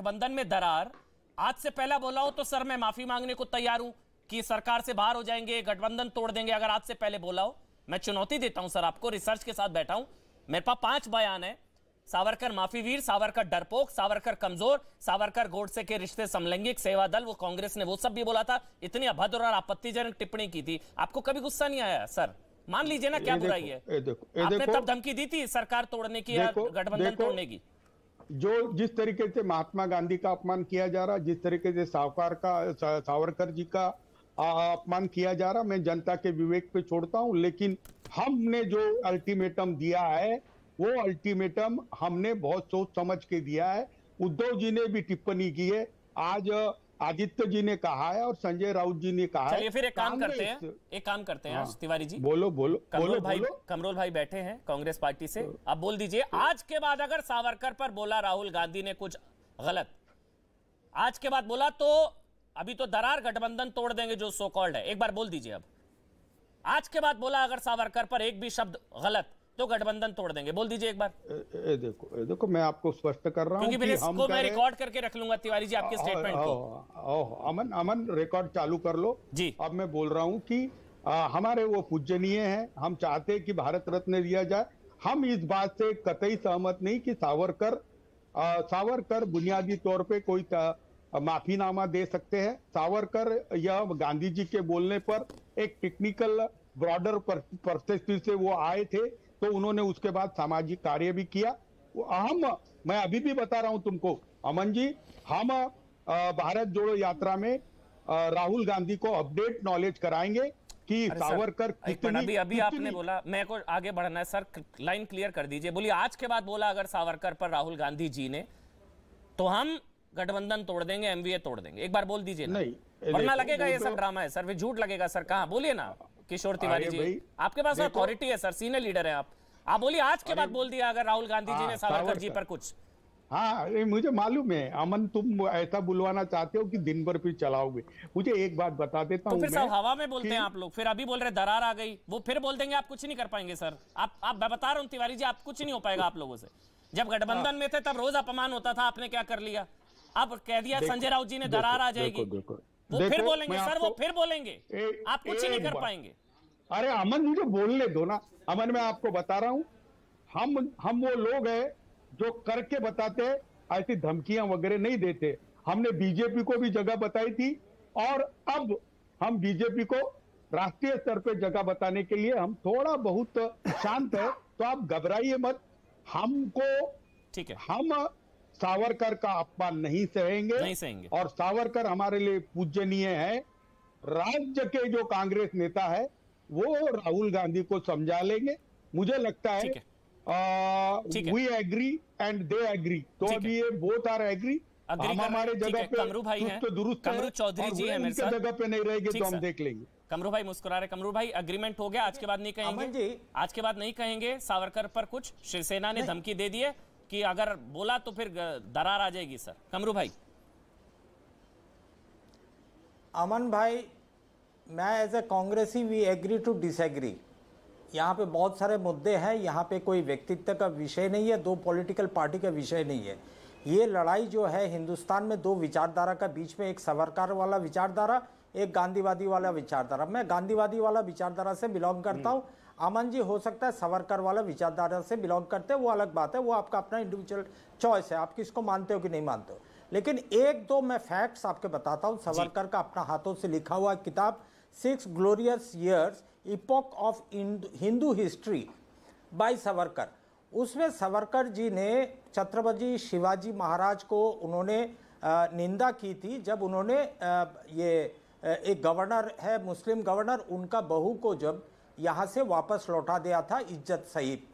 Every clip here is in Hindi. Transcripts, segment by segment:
गठबंधन में दरार, आज से पहले बोला हो तो सर मैं माफी मांगने को तैयार हूं कि सरकार से बाहर हो जाएंगे, गठबंधन तोड़ देंगे। अगर आज से पहले बोला हो, मैं चुनौती देता हूं सर आपको, रिसर्च के साथ बैठा हूं, मेरे पास 5 बयान है। सावरकर माफीवीर, सावरकर डरपोक, सावरकर कमजोर, सावरकर गोडसे के रिश्ते समलैंगिक, सेवा दल, वो कांग्रेस ने वो सब भी बोला था। इतनी अभद्र और आपत्तिजनक टिप्पणी की थी, आपको कभी गुस्सा नहीं आया सर? मान लीजिए ना, क्या बुराई है? आपने तब धमकी दी थी सरकार तोड़ने की या गठबंधन तोड़ने की। जो जिस तरीके से महात्मा गांधी का अपमान किया जा रहा, जिस तरीके से सावरकर जी का अपमान किया जा रहा, मैं जनता के विवेक पे छोड़ता हूं। लेकिन हमने जो अल्टीमेटम दिया है, वो अल्टीमेटम हमने बहुत सोच समझ के दिया है। उद्धव जी ने भी टिप्पणी की है, आज आदित्य जी ने कहा है और संजय राउत जी ने कहा है। चलिए फिर एक काम करते हैं तिवारी जी, बोलो कमरोल भाई बैठे हैं कांग्रेस पार्टी से, आप बोल दीजिए आज के बाद अगर सावरकर पर बोला राहुल गांधी ने कुछ गलत, आज के बाद बोला तो अभी तो दरार गठबंधन तोड़ देंगे जो सो कॉल्ड है, एक बार बोल दीजिए। अब आज के बाद बोला अगर सावरकर पर एक भी शब्द गलत तो गठबंधन तोड़ देंगे, बोल दीजिए एक बार। देखो मैं आपको स्पष्ट कर रहा हूं कि इसको मैं रिकॉर्ड करके रख लूंगा तिवारी जी आपके स्टेटमेंट को। अमन रिकॉर्ड चालू कर लो जी। अब मैं बोल रहा हूं कि हमारे वो पूजनीय हैं, हम चाहते हैं कि भारत रत्न दिया जाए। हम इस बात से कतई सहमत नहीं कि सावरकर बुनियादी तौर पे कोई माफीनामा दे सकते हैं। सावरकर या गांधी जी के बोलने पर एक टेक्निकल ब्रॉडर परस्पेक्टिव से वो आए थे, तो उन्होंने उसके बाद सामाजिक कार्य भी किया। मैं अभी भी बता रहा हूं तुमको अमन जी, हम भारत जोड़ो यात्रा में राहुल गांधी को अपडेट नॉलेज कराएंगे कि सावरकर कितनी अभी आपने बोला, मैं को आगे बढ़ना है सर, लाइन क्लियर कर दीजिए। बोलिए आज के बाद बोला अगर सावरकर पर राहुल गांधी जी ने, तो हम गठबंधन तोड़ देंगे, एमवीए तोड़ देंगे, एक बार बोल दीजिए। नहीं वरना लगेगा ये सब ड्रामा है सर, फिर झूठ लगेगा सर। कहां बोलिए ना किशोर तिवारी जी, आपके पास अथॉरिटी है सर, सीनियर लीडर है आप बोलिए आज के बाद बोल दिया अगर राहुल गांधी जी ने सावरकर जी पर कुछ। हाँ मुझे मालूम है अमन, तुम ऐसा बुलवाना चाहते हो कि दिन भर फिर चलाओगे। मुझे एक बात बता देता हूँ, तो फिर सब हवा में बोलते हैं आप लोग, फिर अभी बोल रहे दरार आ गई, वो फिर बोल देंगे आप कुछ नहीं कर पाएंगे सर। आप बता रहा हूँ तिवारी जी, आप कुछ नहीं हो पाएगा आप लोगों से। जब गठबंधन में थे तब रोज अपमान होता था, आपने क्या कर लिया? अब कह दिया संजय राउत जी ने दरार आ जाएगी, वो फिर बोलेंगे सर, वो फिर बोलेंगे, आप कुछ नहीं कर पाएंगे। अरे अमन मुझे बोलने दो ना। अमन मैं आपको बता रहा हूं, हम वो लोग हैं जो करके बताते हैं, ऐसी धमकियां वगैरह नहीं देते। हमने बीजेपी को भी जगह बताई थी और अब हम बीजेपी को राष्ट्रीय स्तर पे जगह बताने के लिए हम थोड़ा बहुत शांत है, तो आप घबराइए मत। हमको ठीक है, हम सावरकर का अपमान नहीं सहेंगे और सावरकर हमारे लिए पूजनीय है। राज्य के जो कांग्रेस नेता है वो राहुल गांधी को समझा लेंगे, मुझे लगता है। We agree and they agree, तो अभी ये बोथ आर एग्री। हम हमारे जगह पे कमरू भाई हैं, कमरू चौधरी जी हैं मेरे साथ, जगह पे नहीं रहेंगे तो हम देख लेंगे। कमरू भाई मुस्कुरा रहे। कमरू भाई अग्रीमेंट हो गया, आज के बाद नहीं कहेंगे, आज के बाद नहीं कहेंगे सावरकर पर कुछ। शिवसेना ने धमकी दे दी है कि अगर बोला तो फिर दरार आ जाएगी सर। कमरू भाई। अमन भाई, मैं एज ए कांग्रेसी वी एग्री टू डिसएग्री। यहाँ पे बहुत सारे मुद्दे हैं, यहाँ पे कोई व्यक्तित्व का विषय नहीं है, दो पॉलिटिकल पार्टी का विषय नहीं है। ये लड़ाई जो है हिंदुस्तान में दो विचारधारा का बीच में, एक सावरकर वाला विचारधारा, एक गांधीवादी वाला विचारधारा। मैं गांधीवादी वाला विचारधारा से बिलोंग करता हूँ। अमन जी हो सकता है सावरकर वाला विचारधारा से बिलोंग करते हैं, वो अलग बात है, वो आपका अपना इंडिविजुअल चॉइस है, आप किसको मानते हो कि नहीं मानते हो। लेकिन एक दो मैं फैक्ट्स आपके बताता हूँ। सावरकर का अपना हाथों से लिखा हुआ किताब 6 glorious years epoch of Hindu history by Savarkar, उसमें सावरकर जी ने छत्रपति शिवाजी महाराज को उन्होंने निंदा की थी जब उन्होंने ये एक गवर्नर है मुस्लिम गवर्नर, उनका बहू को जब यहाँ से वापस लौटा दिया था इज्जत सहित,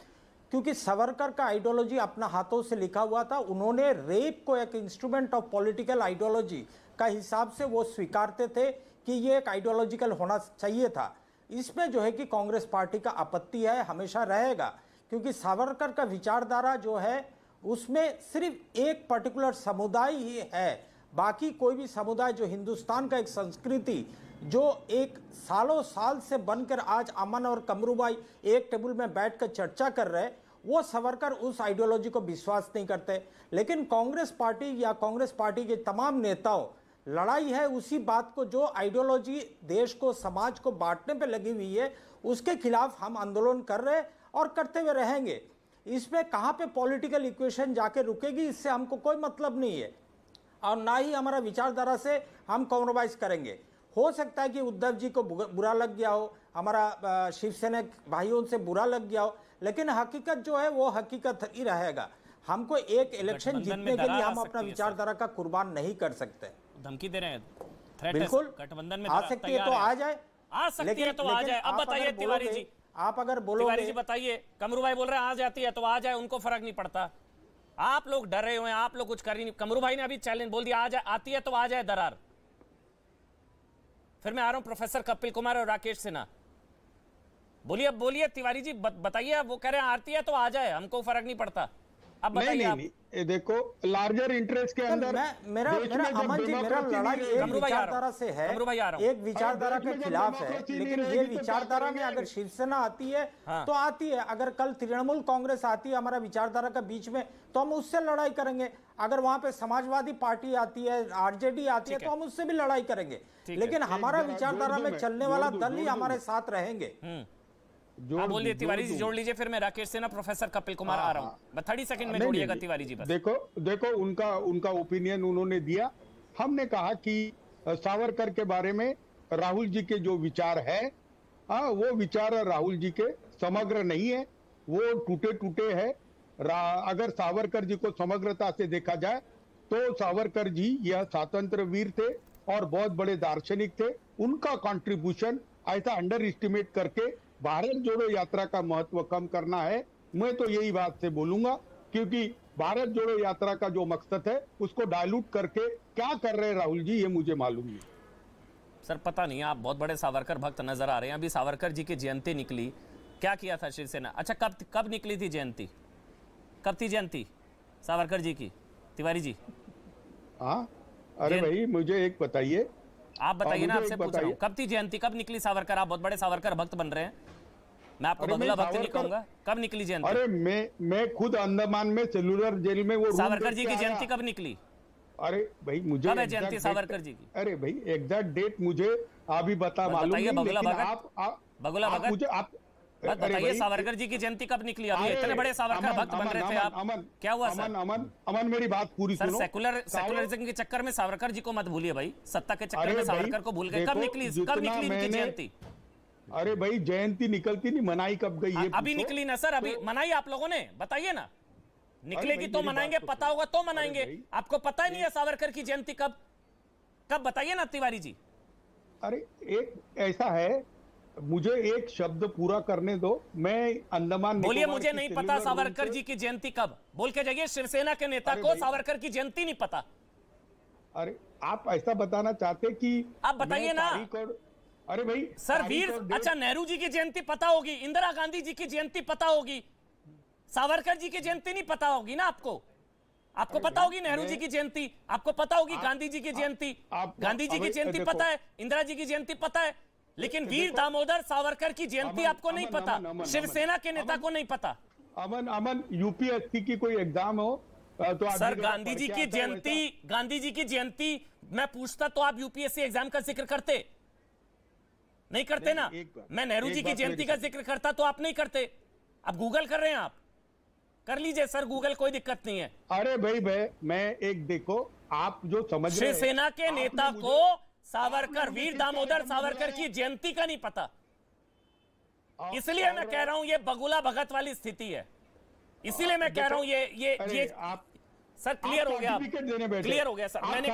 क्योंकि सावरकर का आइडियोलॉजी अपना हाथों से लिखा हुआ था। उन्होंने रेप को एक इंस्ट्रूमेंट ऑफ पॉलिटिकल आइडियोलॉजी का हिसाब से वो स्वीकारते थे कि ये एक आइडियोलॉजिकल होना चाहिए था। इसमें जो है कि कांग्रेस पार्टी का आपत्ति है, हमेशा रहेगा, क्योंकि सावरकर का विचारधारा जो है उसमें सिर्फ एक पर्टिकुलर समुदाय ही है, बाकी कोई भी समुदाय जो हिंदुस्तान का एक संस्कृति जो एक सालों साल से बनकर आज अमन और कमरू भाई एक टेबल में बैठकर चर्चा कर रहे हैं, वो सावरकर उस आइडियोलॉजी को विश्वास नहीं करते। लेकिन कांग्रेस पार्टी या कांग्रेस पार्टी के तमाम नेताओं लड़ाई है उसी बात को, जो आइडियोलॉजी देश को समाज को बांटने पे लगी हुई है, उसके खिलाफ हम आंदोलन कर रहे हैं और करते हुए रहेंगे। इसमें कहाँ पे पॉलिटिकल इक्वेशन जाके रुकेगी, इससे हमको कोई मतलब नहीं है और ना ही हमारा विचारधारा से हम कॉम्प्रोमाइज करेंगे। हो सकता है कि उद्धव जी को बुरा लग गया हो, हमारा शिवसेना भाइयों से बुरा लग गया हो, लेकिन हकीकत जो है वो हकीकत ही रहेगा। हमको एक इलेक्शन जीतने के लिए हम अपना विचारधारा का कुर्बान नहीं कर सकते। धमकी दे रहे हैं, बिल्कुल गठबंधन में आ सकती है तो आ जाए, आ सकती है तो आ जाए। अब बताइए तिवारी जी, आप अगर बोलो, तिवारी जी बताइए, कमरू भाई बोल रहे हैं आ जाती है तो आ जाए, उनको फर्क नहीं पड़ता। आप लोग डरे हुए हैं, आप लोग कुछ कर ही नहीं। कमरू भाई ने अभी चैलेंज बोल दिया, आ जाए, आती है तो आ जाए दरार। फिर मैं आ रहा हूं प्रोफेसर कपिल कुमार और राकेश सिन्हा। बोलिए, अब बोलिए तिवारी जी, बताइए। वो कह रहे हैं आती है तो आ जाए, हमको फर्क नहीं पड़ता। अब बताइए आप। नहीं, देखो लार्जर इंटरेस्ट के अंदर मेरा अमन जी, मेरा लड़ाई एक विचारधारा से है, एक विचारधारा के खिलाफ है। लेकिन ये विचारधारा में अगर शिवसेना आती है तो आती है, अगर कल तृणमूल कांग्रेस आती है हमारा विचारधारा का बीच में तो हम उससे लड़ाई करेंगे। अगर वहां पे समाजवादी पार्टी आती है, आरजेडी आती है तो हम उससे भी लड़ाई करेंगे। लेकिन हमारा विचारधारा में चलने वाला दल ही हमारे साथ रहेंगे। बोलिए तिवारी जी, जोड़ लीजिए, फिर मैं राकेश सिन्हा, प्रोफेसर कपिल कुमार आ रहा हूं। 30 सेकंड में जोड़िएगा तिवारी जी बस। देखो उनका ओपिनियन उन्होंने दिया। हमने कहा कि सावरकर के बारे में राहुल जी के जो विचार है, वो विचार राहुल जी के समग्र नहीं है, वो टूटे टूटे है। अगर सावरकर जी को समग्रता से देखा जाए तो सावरकर जी यह स्वतंत्र वीर थे और बहुत बड़े दार्शनिक थे। उनका कंट्रीब्यूशन ऐसा अंडर एस्टिमेट करके भारत जोड़ो यात्रा का महत्व कम करना है, मैं तो यही बात से बोलूंगा। क्योंकि भारत जोड़ो यात्रा का जो मकसद है उसको डायलूट करके क्या कर रहे हैं राहुल जी, ये मुझे मालूम नहीं। सर पता नहीं, आप बहुत बड़े सावरकर भक्त नजर आ रहे हैं। अभी सावरकर जी की जयंती निकली, क्या किया था शिवसेना? अच्छा, कब निकली थी जयंती? कब थी जयंती सावरकर जी की, तिवारी जी? हाँ, अरे भाई मुझे एक बताइए, आप बताइए ना, आपसे पूछ रहा हूं, कब थी जयंती, कब निकली सावरकर? आप बहुत बड़े सावरकर भक्त बन रहे हैं, मैं आपको बगुला भक्त नहीं कहूंगा। कब निकली जयंती? अरे मैं खुद अंडमान में सेलुलर जेल में वो सावरकर जी की जयंती कब निकली? अरे भाई मुझे कब है जयंती सावरकर जी की? अरे भाई एग्जैक्ट डेट मुझे अभी मालूम नहीं, बगुला भगत मुझे आप बताइए सावरकर जी की जयंती कब निकली? अभी इतने बड़े सावरकर भक्त बन रहे थे आप, क्या हुआ सर? अमन मेरी बात पूरी सुनो। सेकुलरिज्म के चक्कर में सावरकर जी को मत भूलिए भाई, सत्ता के चक्कर में सावरकर को भूल गए। कब निकली इनकी जयंती? अरे भाई जयंती निकलती नहीं, मनाई कब गई? ये अभी निकली ना सर, अभी मनाई आप लोगों ने, बताइए ना। निकलेगी तो मनाएंगे, पता होगा तो मनाएंगे। आपको पता ही नहीं है सावरकर की जयंती कब बताइए ना तिवारी जी। अरे एक ऐसा है, मुझे एक शब्द पूरा करने दो। मैं अंडमान बोलिए, मुझे नहीं पता सावरकर जी की जयंती कब। बोल के जाइए, शिवसेना के नेता को सावरकर की जयंती नहीं पता। अरे आप ऐसा बताना चाहते कि आप बताइए ना। अरे भाई सर वीर, अच्छा नेहरू जी की जयंती पता होगी, इंदिरा गांधी जी की जयंती पता होगी, सावरकर जी की जयंती नहीं पता होगी ना आपको? आपको पता होगी नेहरू जी की जयंती, आपको पता होगी गांधी जी की जयंती, गांधी जी की जयंती पता है, इंदिरा जी की जयंती पता है, लेकिन वीर दामोदर सावरकर की जयंती आपको नहीं पता, शिवसेना के नेता को नहीं पता। अमन यूपीएससी की कोई एग्जाम हो तो सर गांधी जी की जयंती मैं पूछता तो आप यूपीएससी एग्जाम का जिक्र करते नहीं करते ना? मैं नेहरू जी की जयंती का जिक्र करता तो आप नहीं करते। अब गूगल कर रहे हैं आप, कर लीजिए सर गूगल, कोई दिक्कत नहीं है। अरे भाई मैं एक देखो, आप जो समझ रहे हैं, शिवसेना के नेता को सावरकर, वीर दामोदर सावरकर की जयंती का नहीं पता, इसलिए मैं कह रहा हूं ये बगुला भगत वाली स्थिति है। इसीलिए मैं कह रहा हूं ये सर क्लियर हो गया, क्लियर हो गया सर। मैंने